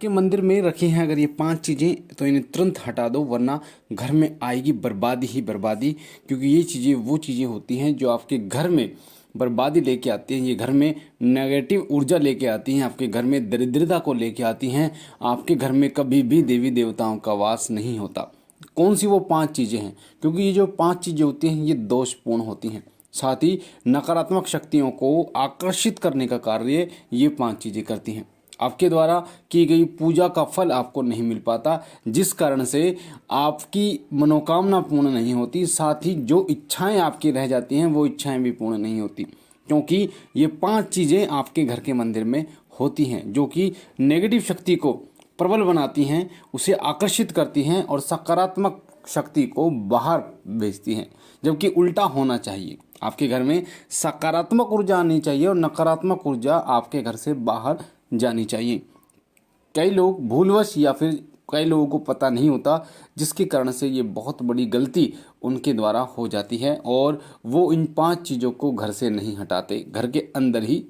के मंदिर में रखी हैं अगर ये 5 चीज़ें तो इन्हें तुरंत हटा दो, वरना घर में आएगी बर्बादी ही बर्बादी। क्योंकि ये चीज़ें वो चीज़ें होती हैं जो आपके घर में बर्बादी लेके आती हैं, ये घर में नेगेटिव ऊर्जा लेके आती हैं, आपके घर में दरिद्रता को लेके आती हैं। आपके घर में कभी भी देवी देवताओं का वास नहीं होता। कौन सी वो 5 चीज़ें हैं? क्योंकि ये जो 5 चीज़ें होती हैं ये दोषपूर्ण होती हैं, साथ ही नकारात्मक शक्तियों को आकर्षित करने का कार्य ये 5 चीज़ें करती हैं। आपके द्वारा की गई पूजा का फल आपको नहीं मिल पाता, जिस कारण से आपकी मनोकामना पूर्ण नहीं होती, साथ ही जो इच्छाएं आपकी रह जाती हैं वो इच्छाएं भी पूर्ण नहीं होती। क्योंकि ये 5 चीज़ें आपके घर के मंदिर में होती हैं जो कि नेगेटिव शक्ति को प्रबल बनाती हैं, उसे आकर्षित करती हैं और सकारात्मक शक्ति को बाहर भेजती हैं। जबकि उल्टा होना चाहिए, आपके घर में सकारात्मक ऊर्जा आनी चाहिए और नकारात्मक ऊर्जा आपके घर से बाहर जानी चाहिए। कई लोग भूलवश या फिर कई लोगों को पता नहीं होता, जिसके कारण से ये बहुत बड़ी गलती उनके द्वारा हो जाती है और वो इन 5 चीज़ों को घर से नहीं हटाते, घर के अंदर ही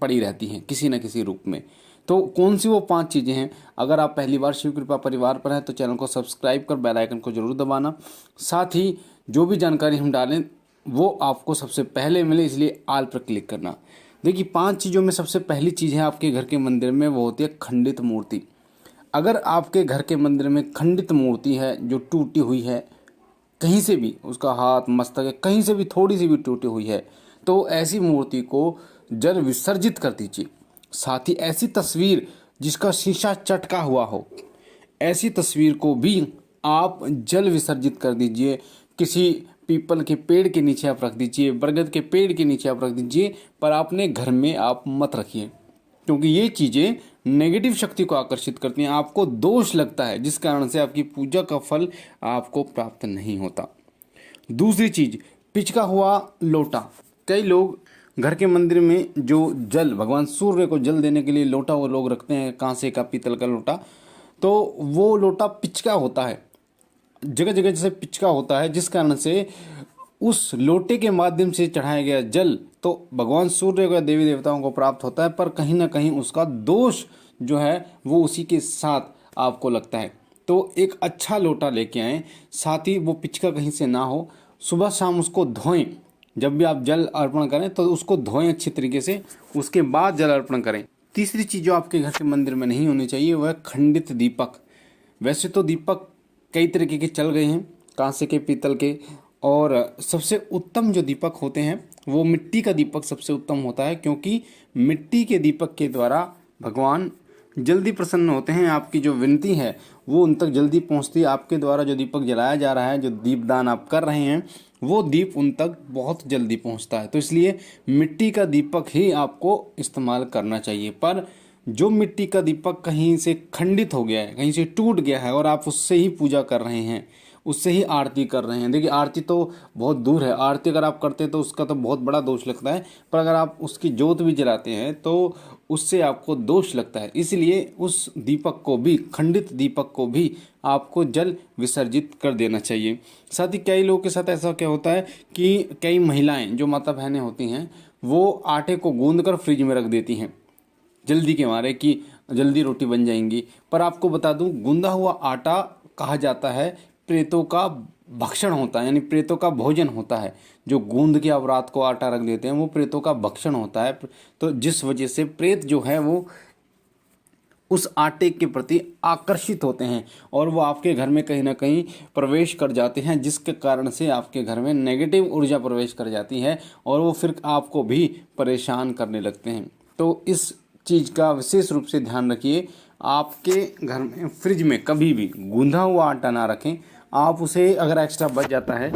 पड़ी रहती हैं किसी न किसी रूप में। तो कौन सी वो 5 चीज़ें हैं? अगर आप पहली बार शिव कृपा परिवार पर हैं तो चैनल को सब्सक्राइब कर बेल आइकन को जरूर दबाना। साथ ही जो भी जानकारी हम डालें वो आपको सबसे पहले मिले, इसलिए आल पर क्लिक करना। देखिए 5 चीज़ों में सबसे पहली चीज़ है आपके घर के मंदिर में, वो होती है खंडित मूर्ति। अगर आपके घर के मंदिर में खंडित मूर्ति है जो टूटी हुई है, कहीं से भी उसका हाथ मस्तक है कहीं से भी थोड़ी सी भी टूटी हुई है, तो ऐसी मूर्ति को जल विसर्जित कर दीजिए। साथ ही ऐसी तस्वीर जिसका शीशा चटका हुआ हो, ऐसी तस्वीर को भी आप जल विसर्जित कर दीजिए। किसी पीपल के पेड़ के नीचे आप रख दीजिए, बरगद के पेड़ के नीचे आप रख दीजिए, पर आपने घर में आप मत रखिए, क्योंकि ये चीज़ें नेगेटिव शक्ति को आकर्षित करती हैं, आपको दोष लगता है, जिस कारण से आपकी पूजा का फल आपको प्राप्त नहीं होता। दूसरी चीज, पिचका हुआ लोटा। कई लोग घर के मंदिर में जो जल भगवान सूर्य को जल देने के लिए लोटा वो लोग रखते हैं, कांसे का पीतल का लोटा, तो वो लोटा पिचका होता है, जगह जगह जैसे पिचका होता है, जिस कारण से उस लोटे के माध्यम से चढ़ाया गया जल तो भगवान सूर्य को देवी देवताओं को प्राप्त होता है, पर कहीं ना कहीं उसका दोष जो है वो उसी के साथ आपको लगता है। तो एक अच्छा लोटा लेके आएं, साथ ही वो पिचका कहीं से ना हो। सुबह शाम उसको धोएं, जब भी आप जल अर्पण करें तो उसको धोएं अच्छी तरीके से, उसके बाद जल अर्पण करें। तीसरी चीज़ जो आपके घर के मंदिर में नहीं होनी चाहिए वह है खंडित दीपक। वैसे तो दीपक कई तरीके के चल गए हैं, कांसे के, पीतल के, और सबसे उत्तम जो दीपक होते हैं वो मिट्टी का दीपक सबसे उत्तम होता है, क्योंकि मिट्टी के दीपक के द्वारा भगवान जल्दी प्रसन्न होते हैं। आपकी जो विनती है वो उन तक जल्दी पहुंचती है। आपके द्वारा जो दीपक जलाया जा रहा है, जो दीपदान आप कर रहे हैं, वो दीप उन तक बहुत जल्दी पहुंचता है। तो इसलिए मिट्टी का दीपक ही आपको इस्तेमाल करना चाहिए। पर जो मिट्टी का दीपक कहीं से खंडित हो गया है, कहीं से टूट गया है और आप उससे ही पूजा कर रहे हैं, उससे ही आरती कर रहे हैं, देखिए आरती तो बहुत दूर है, आरती अगर आप करते हैं तो उसका तो बहुत बड़ा दोष लगता है, पर अगर आप उसकी जोत भी जलाते हैं तो उससे आपको दोष लगता है। इसलिए उस दीपक को भी, खंडित दीपक को भी आपको जल विसर्जित कर देना चाहिए। साथ ही कई लोगों के साथ ऐसा क्या होता है कि कई महिलाएं जो माता बहनें होती हैं वो आटे को गूंद कर फ्रिज में रख देती हैं जल्दी के मारे कि जल्दी रोटी बन जाएंगी। पर आपको बता दूं, गूंदा हुआ आटा कहा जाता है प्रेतों का भक्षण होता है, यानी प्रेतों का भोजन होता है। जो गूंद के आप रात को आटा रख देते हैं वो प्रेतों का भक्षण होता है। तो जिस वजह से प्रेत जो है वो उस आटे के प्रति आकर्षित होते हैं और वो आपके घर में कहीं ना कहीं प्रवेश कर जाते हैं, जिसके कारण से आपके घर में नेगेटिव ऊर्जा प्रवेश कर जाती है और वो फिर आपको भी परेशान करने लगते हैं। तो इस चीज़ का विशेष रूप से ध्यान रखिए। आपके घर में फ्रिज में कभी भी गूंधा हुआ आटा ना रखें। आप उसे अगर एक्स्ट्रा बच जाता है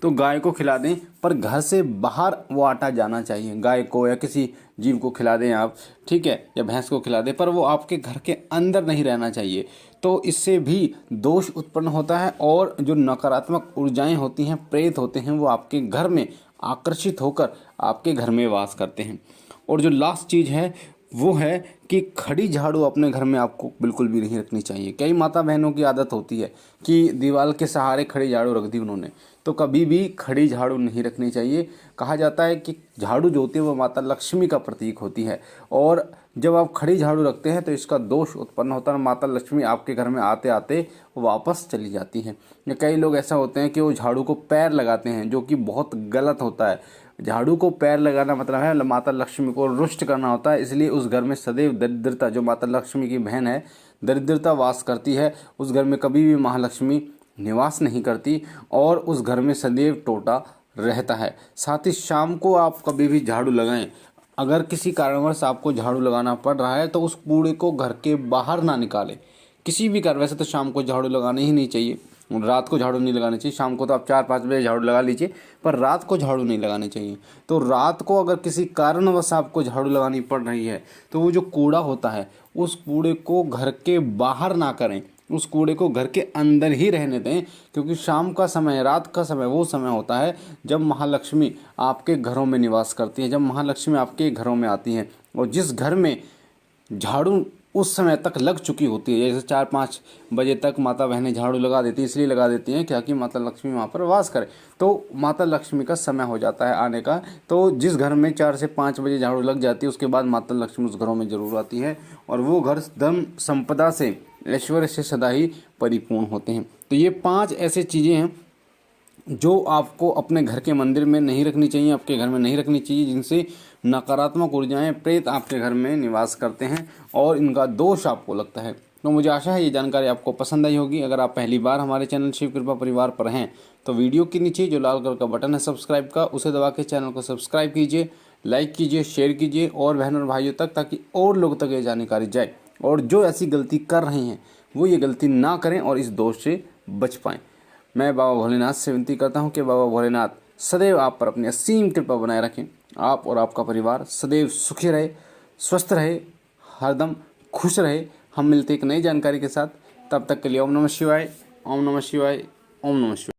तो गाय को खिला दें, पर घर से बाहर वो आटा जाना चाहिए। गाय को या किसी जीव को खिला दें आप, ठीक है, या भैंस को खिला दें, पर वो आपके घर के अंदर नहीं रहना चाहिए। तो इससे भी दोष उत्पन्न होता है और जो नकारात्मक ऊर्जाएं होती हैं, प्रेत होते हैं, वो आपके घर में आकर्षित होकर आपके घर में वास करते हैं। और जो लास्ट चीज़ है वो है कि खड़ी झाड़ू अपने घर में आपको बिल्कुल भी नहीं रखनी चाहिए। कई माता बहनों की आदत होती है कि दीवार के सहारे खड़ी झाड़ू रख दी उन्होंने, तो कभी भी खड़ी झाड़ू नहीं रखनी चाहिए। कहा जाता है कि झाड़ू जो होती है वो माता लक्ष्मी का प्रतीक होती है और जब आप खड़ी झाड़ू रखते हैं तो इसका दोष उत्पन्न होता है, माता लक्ष्मी आपके घर में आते आते वापस चली जाती है। या कई लोग ऐसा होते हैं कि वो झाड़ू को पैर लगाते हैं, जो कि बहुत गलत होता है। झाड़ू को पैर लगाना मतलब है माता लक्ष्मी को रुष्ट करना होता है, इसलिए उस घर में सदैव दरिद्रता, जो माता लक्ष्मी की बहन है, दरिद्रता वास करती है। उस घर में कभी भी महालक्ष्मी निवास नहीं करती और उस घर में सदैव टोटा रहता है। साथ ही शाम को आप कभी भी झाड़ू लगाएं। अगर किसी कारणवश आपको झाड़ू लगाना पड़ रहा है तो उस कूड़े को घर के बाहर ना निकालें, किसी भी कारण। वैसे तो शाम को झाड़ू लगाना ही नहीं चाहिए, रात को झाड़ू नहीं लगाना चाहिए। शाम को तो आप 4-5 बजे झाड़ू लगा लीजिए, पर रात को झाड़ू नहीं लगानी चाहिए। तो रात को अगर किसी कारणवश आपको झाड़ू लगानी पड़ रही है तो वो जो कूड़ा होता है उस कूड़े को घर के बाहर ना करें, उस कूड़े को घर के अंदर ही रहने दें। क्योंकि शाम का समय, रात का समय वो समय होता है जब महालक्ष्मी आपके घरों में निवास करती है, जब महालक्ष्मी आपके घरों में आती हैं। और जिस घर में झाड़ू उस समय तक लग चुकी होती है, जैसे 4-5 बजे तक माता बहनें झाड़ू लगा देती हैं, इसलिए लगा देती हैं क्या कि माता लक्ष्मी वहाँ पर वास करे। तो माता लक्ष्मी का समय हो जाता है आने का। तो जिस घर में 4 से 5 बजे झाड़ू लग जाती है उसके बाद माता लक्ष्मी उस घरों में जरूर आती है और वो घर धन संपदा से, ऐश्वर्य से सदा ही परिपूर्ण होते हैं। तो ये 5 ऐसे चीज़ें हैं जो आपको अपने घर के मंदिर में नहीं रखनी चाहिए, आपके घर में नहीं रखनी चाहिए, जिनसे नकारात्मक ऊर्जाएं, प्रेत आपके घर में निवास करते हैं और इनका दोष आपको लगता है। तो मुझे आशा है ये जानकारी आपको पसंद आई होगी। अगर आप पहली बार हमारे चैनल शिव कृपा परिवार पर हैं तो वीडियो के नीचे जो लाल कलर का बटन है सब्सक्राइब का, उसे दबा के चैनल को सब्सक्राइब कीजिए, लाइक कीजिए, शेयर कीजिए और बहनों और भाइयों तक, ताकि और लोगों तक ये जानकारी जाए और जो ऐसी गलती कर रहे हैं वो ये गलती ना करें और इस दोष से बच पाएँ। मैं बाबा भोलेनाथ से विनती करता हूँ कि बाबा भोलेनाथ सदैव आप पर अपनी असीम कृपा बनाए रखें। आप और आपका परिवार सदैव सुखी रहे, स्वस्थ रहे, हरदम खुश रहे। हम मिलते एक नई जानकारी के साथ, तब तक के लिए ओम नमः शिवाय, ओम नमः शिवाय, ओम नमः शिवाय।